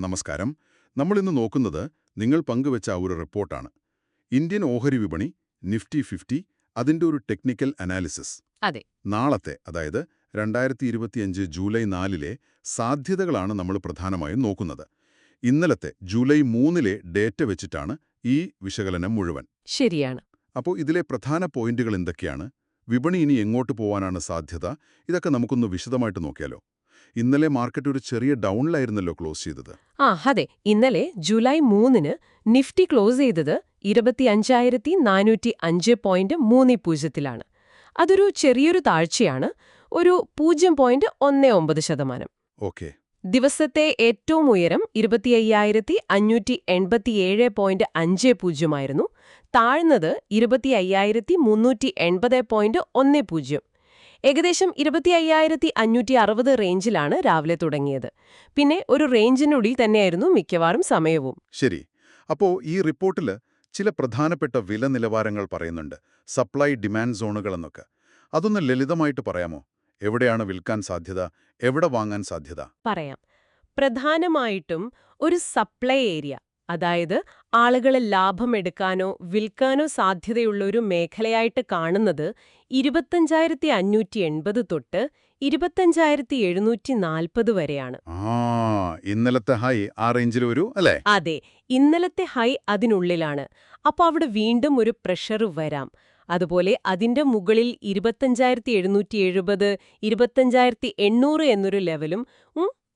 നമസ്കാരം. നമ്മളിന്ന് നോക്കുന്നത് നിങ്ങൾ പങ്കുവച്ച ഒരു റിപ്പോർട്ടാണ്. ഇന്ത്യൻ ഓഹരി വിപണി നിഫ്റ്റി 50 അതിന്റെ ഒരു ടെക്നിക്കൽ അനാലിസിസ്. അതെ. നാളത്തെ, അതായത് 2025 ജൂലൈ 4-ലെ സാധ്യതകളാണ് നമ്മൾ പ്രധാനമായും നോക്കുന്നത്. ഇന്നലത്തെ ജൂലൈ 3-ലെ ഡേറ്റ വെച്ചിട്ടാണ് ഈ വിശകലനം മുഴുവൻ. ശരിയാണ്. അപ്പോൾ ഇതിലെ പ്രധാന പോയിന്റുകൾ എന്തൊക്കെയാണ്? വിപണി ഇനി എങ്ങോട്ട് പോവാനാണ് സാധ്യത? ഇതൊക്കെ നമുക്കൊന്ന് വിശദമായിട്ട് നോക്കിയാലോ. ഇന്നലെ മാർക്കറ്റ് ഒരു ചെറിയ ഡൗണിലായിരുന്നല്ലോ ക്ലോസ് ചെയ്തത്. അതെ. ഇന്നലെ ജൂലൈ 3-ന് നിഫ്റ്റി ക്ലോസ് ചെയ്തത് 25,405.30-ലാണ്. അതൊരു ചെറിയൊരു താഴ്ചയാണ്, ഒരു 0.19%. ഓക്കെ. ദിവസത്തെ ഏറ്റവും ഉയരം 25,587.50 താഴ്ന്നത് 25,380.10. ഏകദേശം 25,560 റേഞ്ചിലാണ് രാവിലെ തുടങ്ങിയത്. പിന്നെ ഒരു റേഞ്ചിനുള്ളിൽ തന്നെയായിരുന്നു മിക്കവാറും സമയവും. ശരി. അപ്പോൾ ഈ റിപ്പോർട്ടിൽ ചില പ്രധാനപ്പെട്ട വില നിലവാരങ്ങൾ പറയുന്നുണ്ട്, സപ്ലൈ ഡിമാൻഡ് സോണുകളെന്നൊക്കെ. അതൊന്ന് ലളിതമായിട്ട് പറയാമോ? എവിടെയാണ് വിൽക്കാൻ സാധ്യത, എവിടെ വാങ്ങാൻ സാധ്യത? പറയാം. പ്രധാനമായിട്ടും ഒരു സപ്ലൈ ഏരിയ, അതായത് ആളുകളെ ലാഭമെടുക്കാനോ വിൽക്കാനോ സാധ്യതയുള്ള ഒരു മേഖലയായിട്ട് കാണുന്നത് 25,580 തൊട്ട് 25,740 വരെയാണ്. ഇന്നലത്തെ ഹൈ ആ റേഞ്ചിൽ ഒരു അല്ലേ? അതെ, ഇന്നലത്തെ ഹൈ അതിനുള്ളിലാണ്. അപ്പോൾ അവിടെ വീണ്ടും ഒരു പ്രഷർ വരാം. അതുപോലെ അതിന്റെ മുകളിൽ 25,770, 25,800 എന്നൊരു ലെവലും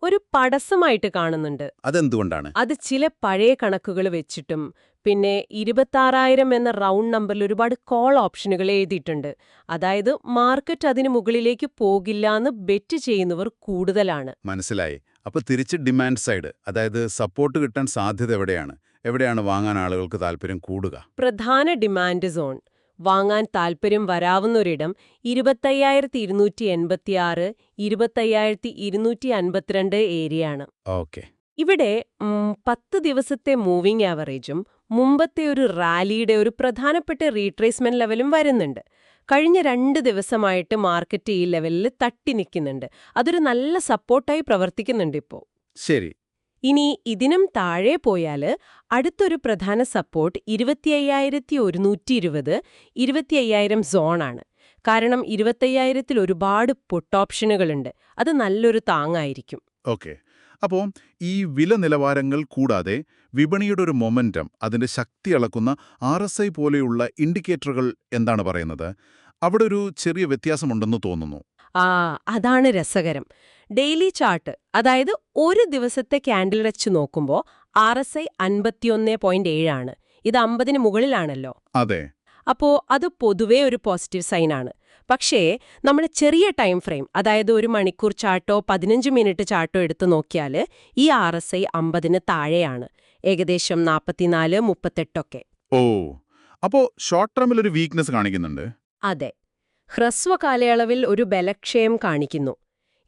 ഒരു തടസ്സമായിട്ട് കാണുന്നുണ്ട്. അതെന്തുകൊണ്ടാണ്? അത് ചില പഴയ കണക്കുകൾ വെച്ചിട്ടും പിന്നെ 26,000 എന്ന റൗണ്ട് നമ്പറിൽ ഒരുപാട് കോൾ ഓപ്ഷനുകൾ എഴുതിയിട്ടുണ്ട്. അതായത് മാർക്കറ്റ് അതിന് മുകളിലേക്ക് പോകില്ലാന്ന് ബെറ്റ് ചെയ്യുന്നവർ കൂടുതലാണ്. മനസ്സിലായി. അപ്പോൾ തിരിച്ച് ഡിമാൻഡ് സൈഡ്, അതായത് സപ്പോർട്ട് കിട്ടാൻ സാധ്യത എവിടെയാണ് വാങ്ങാൻ ആളുകൾക്ക് താല്പര്യം കൂടുക? പ്രധാന ഡിമാൻഡ് സോൺ, വാങ്ങാൻ താൽപ്പര്യം വരാവുന്നൊരിടം 25,286, 25,252 ഏരിയയാണ്. ഓക്കെ. ഇവിടെ 10 ദിവസത്തെ മൂവിംഗ് ആവറേജും മുമ്പത്തെ ഒരു റാലിയുടെ ഒരു പ്രധാനപ്പെട്ട റീട്രേസ്മെന്റ് ലെവലും വരുന്നുണ്ട്. കഴിഞ്ഞ 2 ദിവസമായിട്ട് മാർക്കറ്റ് ഈ ലെവലിൽ തട്ടി നിൽക്കുന്നുണ്ട്. അതൊരു നല്ല സപ്പോർട്ടായി പ്രവർത്തിക്കുന്നുണ്ട് ഇപ്പോൾ. ശരി. ഇനി ഇതിനും താഴെ പോയാൽ അടുത്തൊരു പ്രധാന സപ്പോർട്ട് 25,120, 25,000 സോണാണ്. കാരണം 25,000-ൽ ഒരുപാട് പുട്ട് ഓപ്ഷനുകളുണ്ട്. അത് നല്ലൊരു താങ്ങായിരിക്കും. ഓക്കെ. അപ്പോൾ ഈ വില നിലവാരങ്ങൾ കൂടാതെ വിപണിയുടെ ഒരു മൊമെന്റം, അതിന്റെ ശക്തി അളക്കുന്ന RSI പോലെയുള്ള ഇൻഡിക്കേറ്ററുകൾ എന്താണ് പറയുന്നത്? അവിടെ ഒരു ചെറിയ വ്യത്യാസമുണ്ടെന്ന് തോന്നുന്നു. അതാണ് രസകരം. ഡെയിലി ചാർട്ട്, അതായത് ഒരു ദിവസത്തെ ക്യാൻഡിൽ വെച്ച് നോക്കുമ്പോൾ RSI 51.7 ആണ്. ഇത് 50-ന് മുകളിലാണല്ലോ. അതെ. അപ്പോൾ അത് പൊതുവേ ഒരു പോസിറ്റീവ് സൈനാണ്. പക്ഷേ നമ്മൾ ചെറിയ ടൈം ഫ്രെയിം, അതായത് ഒരു മണിക്കൂർ ചാർട്ടോ 15 മിനിറ്റ് ചാർട്ടോ എടുത്ത് നോക്കിയാൽ ഈ RSI 50-ന് താഴെയാണ്. ഏകദേശം 44, 38 ഓ, അപ്പോൾ ഷോർട്ട് ടേമിൽ ഒരു വീക്ക്നെസ് കാണിക്കുന്നുണ്ട്. അതെ, ഹ്രസ്വ കാലയളവിൽ ഒരു ബലക്ഷയം കാണിക്കുന്നു.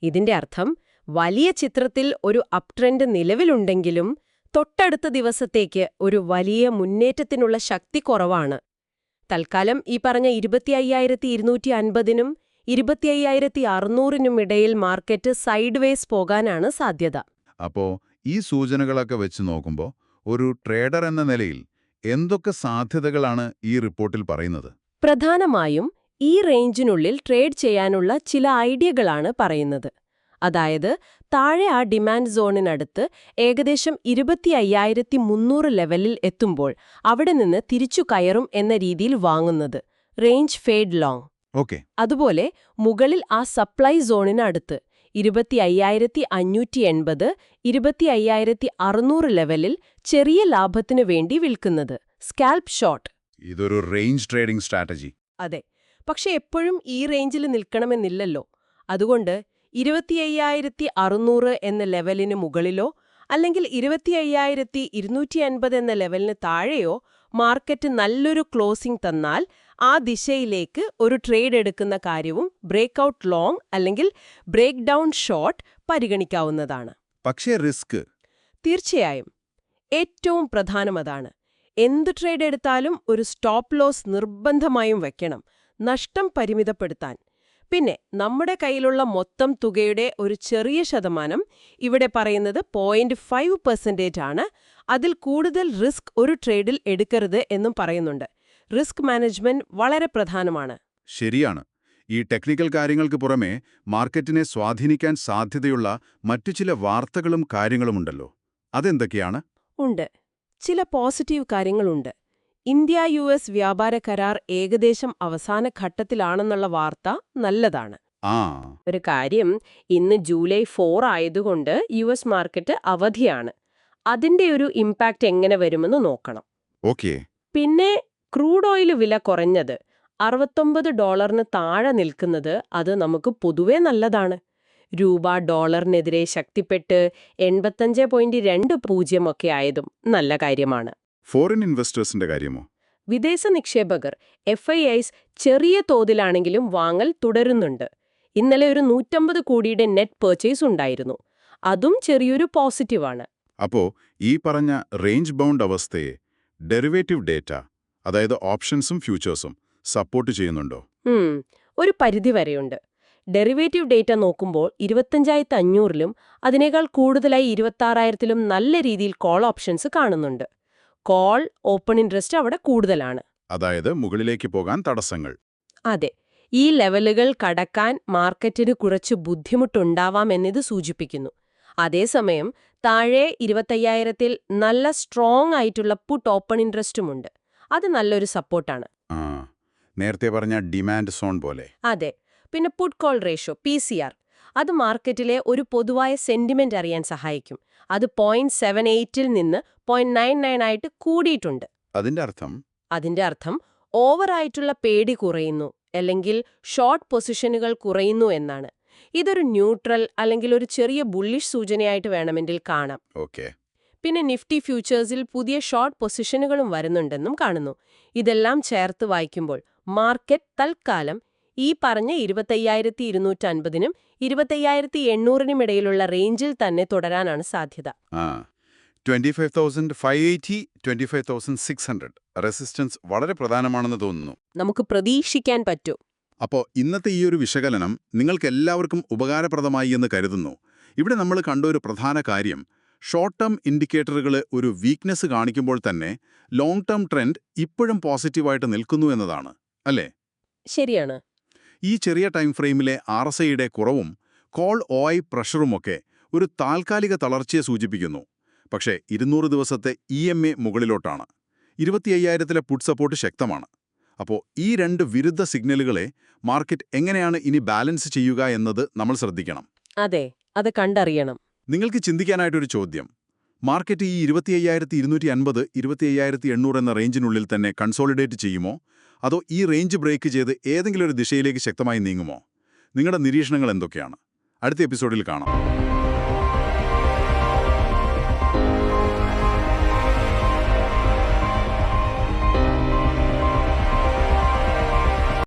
ഇതിന്റെ അർത്ഥം വലിയ ചിത്രത്തിൽ ഒരു അപ് ട്രെൻഡ് നിലവിലുണ്ടെങ്കിലും തൊട്ടടുത്ത ദിവസത്തേക്ക് ഒരു വലിയ മുന്നേറ്റത്തിനുള്ള ശക്തി കുറവാണ്. തൽക്കാലം ഈ പറഞ്ഞ 25,250-നും 25,600-നും ഇടയിൽ മാർക്കറ്റ് സൈഡ് വേസ് പോകാനാണ് സാധ്യത. അപ്പോൾ ഈ സൂചനകളൊക്കെ വെച്ച് നോക്കുമ്പോൾ ഒരു ട്രേഡർ എന്ന നിലയിൽ എന്തൊക്കെ സാധ്യതകളാണ് ഈ റിപ്പോർട്ടിൽ പറയുന്നത്? പ്രധാനമായും ഈ റേഞ്ചിനുള്ളിൽ ട്രേഡ് ചെയ്യാനുള്ള ചില ഐഡിയകളാണ് പറയുന്നത്. അതായത് താഴെ ആ ഡിമാൻഡ് സോണിനടുത്ത് ഏകദേശം 25,300 ലെവലിൽ എത്തുമ്പോൾ അവിടെ നിന്ന് തിരിച്ചു കയറും എന്ന രീതിയിൽ വാങ്ങുന്നത്, റേഞ്ച് ഫേഡ് ലോങ്. ഓക്കെ. അതുപോലെ മുകളിൽ ആ സപ്ലൈ സോണിനടുത്ത് 25,580, 25,600 ലെവലിൽ ചെറിയ ലാഭത്തിനു വേണ്ടി വിൽക്കുന്നത്, സ്കാൽപ് ഷോർട്ട്. ഇതൊരു റേഞ്ച് ട്രേഡിംഗ് സ്ട്രാറ്റജി. അതെ, പക്ഷെ എപ്പോഴും ഈ റേഞ്ചിൽ നിൽക്കണമെന്നില്ലല്ലോ. അതുകൊണ്ട് 25,600 എന്ന ലെവലിന് മുകളിലോ അല്ലെങ്കിൽ 25,250 എന്ന ലെവലിന് താഴെയോ മാർക്കറ്റ് നല്ലൊരു ക്ലോസിംഗ് തന്നാൽ ആ ദിശയിലേക്ക് ഒരു ട്രേഡ് എടുക്കുന്ന കാര്യവും ബ്രേക്ക്ഔട്ട് ലോങ് അല്ലെങ്കിൽ ബ്രേക്ക് ഡൗൺ ഷോർട്ട് പരിഗണിക്കാവുന്നതാണ്. പക്ഷേ റിസ്ക്? തീർച്ചയായും. ഏറ്റവും പ്രധാനം അതാണ്. എന്ത് ട്രേഡ് എടുത്താലും ഒരു സ്റ്റോപ്പ് ലോസ് നിർബന്ധമായും വെക്കണം, നഷ്ടം പരിമിതപ്പെടുത്താൻ. പിന്നെ നമ്മുടെ കയ്യിലുള്ള മൊത്തം തുകയുടെ ഒരു ചെറിയ ശതമാനം, ഇവിടെ പറയുന്നത് 0.5% ആണ്. അതിൽ കൂടുതൽ റിസ്ക് ഒരു ട്രേഡിൽ എടുക്കരുത് എന്നും പറയുന്നുണ്ട്. റിസ്ക് മാനേജ്മെന്റ് വളരെ പ്രധാനമാണ്. ശരിയാണ്. ഈ ടെക്നിക്കൽ കാര്യങ്ങൾക്ക് പുറമെ മാർക്കറ്റിനെ സ്വാധീനിക്കാൻ സാധ്യതയുള്ള മറ്റു ചില വാർത്തകളും കാര്യങ്ങളുമുണ്ടല്ലോ. അതെന്തൊക്കെയാണ്? ഉണ്ട്. ചില പോസിറ്റീവ് കാര്യങ്ങളുണ്ട്. ഇന്ത്യ-US വ്യാപാര കരാർ ഏകദേശം അവസാന ഘട്ടത്തിലാണെന്നുള്ള വാർത്ത നല്ലതാണ്. ആ ഒരു കാര്യം, ഇന്ന് ജൂലൈ 4 ആയതുകൊണ്ട് US മാർക്കറ്റ് അവധിയാണ്. അതിന്റെ ഒരു ഇമ്പാക്റ്റ് എങ്ങനെ വരുമെന്ന് നോക്കണം. ഓക്കേ. പിന്നെ ക്രൂഡ് ഓയിൽ വില കുറഞ്ഞത് $69 താഴെ നിൽക്കുന്നത് അത് നമുക്ക് പൊതുവെ നല്ലതാണ്. രൂപ ഡോളറിനെതിരെ ശക്തിപ്പെട്ട് 85.20 ഒക്കെ ആയതും നല്ല കാര്യമാണ്. ഫോറിൻ ഇൻവെസ്റ്റേഴ്സിന്റെ കാര്യമോ? വിദേശ നിക്ഷേപകർ FIIs ചെറിയ തോതിലാണെങ്കിലും വാങ്ങൽ തുടരുന്നുണ്ട്. ഇന്നലെ ഒരു 150 കോടിയുടെ നെറ്റ് പർച്ചേസ് ഉണ്ടായിരുന്നു. അതും ചെറിയൊരു പോസിറ്റീവാണ്. അപ്പോ ഈ പറഞ്ഞ റേഞ്ച് ബൗണ്ട് അവസ്ഥയെ ഡെറിവേറ്റീവ് ഡേറ്റ, അതായത് ഓപ്ഷൻസും ഫ്യൂച്ചേഴ്സും സപ്പോർട്ട് ചെയ്യുന്നുണ്ടോ? ഒരു പരിധിവരെയുണ്ട്. ഡെറിവേറ്റീവ് ഡേറ്റ നോക്കുമ്പോൾ 25,500-ലും അതിനേക്കാൾ കൂടുതലായി 26,000-ലും നല്ല രീതിയിൽ കോൾ ഓപ്ഷൻസ് കാണുന്നുണ്ട്. കോൾ ഓപ്പൺ ഇൻട്രസ്റ്റ് അവിടെ കൂടുതലാണ്. അതായത് മുകളിലേക്ക് പോകാൻ തടസ്സങ്ങൾ. അതെ, ഈ ലെവലുകൾ കടക്കാൻ മാർക്കറ്റിന് കുറച്ച് ബുദ്ധിമുട്ടുണ്ടാവാമെന്നത് സൂചിപ്പിക്കുന്നു. അതേസമയം താഴെ 25,000-ൽ നല്ല സ്ട്രോങ് ആയിട്ടുള്ള പുട്ട് ഓപ്പൺ ഇൻട്രസ്റ്റുമുണ്ട്. അത് നല്ലൊരു സപ്പോർട്ടാണ്. നേരത്തെ പറഞ്ഞ ഡിമാൻഡ് സോൺ പോലെ. അതെ. പിന്നെ പുട്ട് കോൾ റേഷ്യോ PCR, അത് മാർക്കറ്റിലെ ഒരു പൊതുവായ സെന്റിമെന്റ് അറിയാൻ സഹായിക്കും. അത് 0.78-ൽ നിന്ന് 0.99 ആയിട്ട് കൂടിയിട്ടുണ്ട്. അതിന്റെ അർത്ഥം ഓവറായിട്ടുള്ള പേടി കുറയുന്നു, അല്ലെങ്കിൽ ഷോർട്ട് പൊസിഷനുകൾ കുറയുന്നു എന്നാണ്. ഇതൊരു ന്യൂട്രൽ അല്ലെങ്കിൽ ഒരു ചെറിയ ബുള്ളിഷ് സൂചനയായിട്ട് വേണമെങ്കിൽ കാണാം. പിന്നെ നിഫ്റ്റി ഫ്യൂച്ചേഴ്സിൽ പുതിയ ഷോർട്ട് പൊസിഷനുകളും വരുന്നുണ്ടെന്നും കാണുന്നു. ഇതെല്ലാം ചേർത്ത് വായിക്കുമ്പോൾ മാർക്കറ്റ് തൽക്കാലം ഈ പറഞ്ഞ 25,250-നും 25,800-നും ഇടയിലുള്ള റേഞ്ചിൽ തന്നെ തുടരാനാണ് സാധ്യത. 25,580, 25,600 റെസിസ്റ്റൻസ് വളരെ പ്രധാനമാണെന്ന് തോന്നുന്നു. നമുക്ക് പ്രതീക്ഷിക്കാൻ പറ്റൂ. അപ്പോൾ ഇന്നത്തെ ഈ ഒരു വിശകലനം നിങ്ങൾക്കെല്ലാവർക്കും ഉപകാരപ്രദമായി എന്ന് കരുതുന്നു. ഇവിടെ നമ്മൾ കണ്ട ഒരു പ്രധാന കാര്യം, ഷോർട്ട് ടേം ഇൻഡിക്കേറ്ററുകൾ ഒരു വീക്ക്നെസ് കാണിക്കുമ്പോൾ തന്നെ ലോങ് ടേം ട്രെൻഡ് ഇപ്പോഴും പോസിറ്റീവായിട്ട് നിൽക്കുന്നു എന്നതാണ്, അല്ലേ? ശരിയാണ്. ഈ ചെറിയ ടൈം ഫ്രെയിമിലെ RSIയുടെ കുറവും കോൾ OI പ്രഷറുമൊക്കെ ഒരു താൽക്കാലിക തളർച്ചയെ സൂചിപ്പിക്കുന്നു. പക്ഷേ 200 ദിവസത്തെ EMA മുകളിലോട്ടാണ്. 25,000-ലെ പുട്ട് സപ്പോർട്ട് ശക്തമാണ്. അപ്പോൾ ഈ രണ്ട് വിരുദ്ധ സിഗ്നലുകളെ മാർക്കറ്റ് എങ്ങനെയാണ് ഇനി ബാലൻസ് ചെയ്യുക എന്നത് നമ്മൾ ശ്രദ്ധിക്കണം. അതെ, അത് കണ്ടറിയണം. നിങ്ങൾക്ക് ചിന്തിക്കാനായിട്ടൊരു ചോദ്യം, മാർക്കറ്റ് ഈ 25,250, 25,800 എന്ന റേഞ്ചിനുള്ളിൽ തന്നെ കൺസോളിഡേറ്റ് ചെയ്യുമോ, അതോ ഈ റേഞ്ച് ബ്രേക്ക് ചെയ്ത് ഏതെങ്കിലും ഒരു ദിശയിലേക്ക് ശക്തമായി നീങ്ങുമോ? നിങ്ങളുടെ നിരീക്ഷണങ്ങൾ എന്തൊക്കെയാണ്? അടുത്ത എപ്പിസോഡിൽ കാണാം.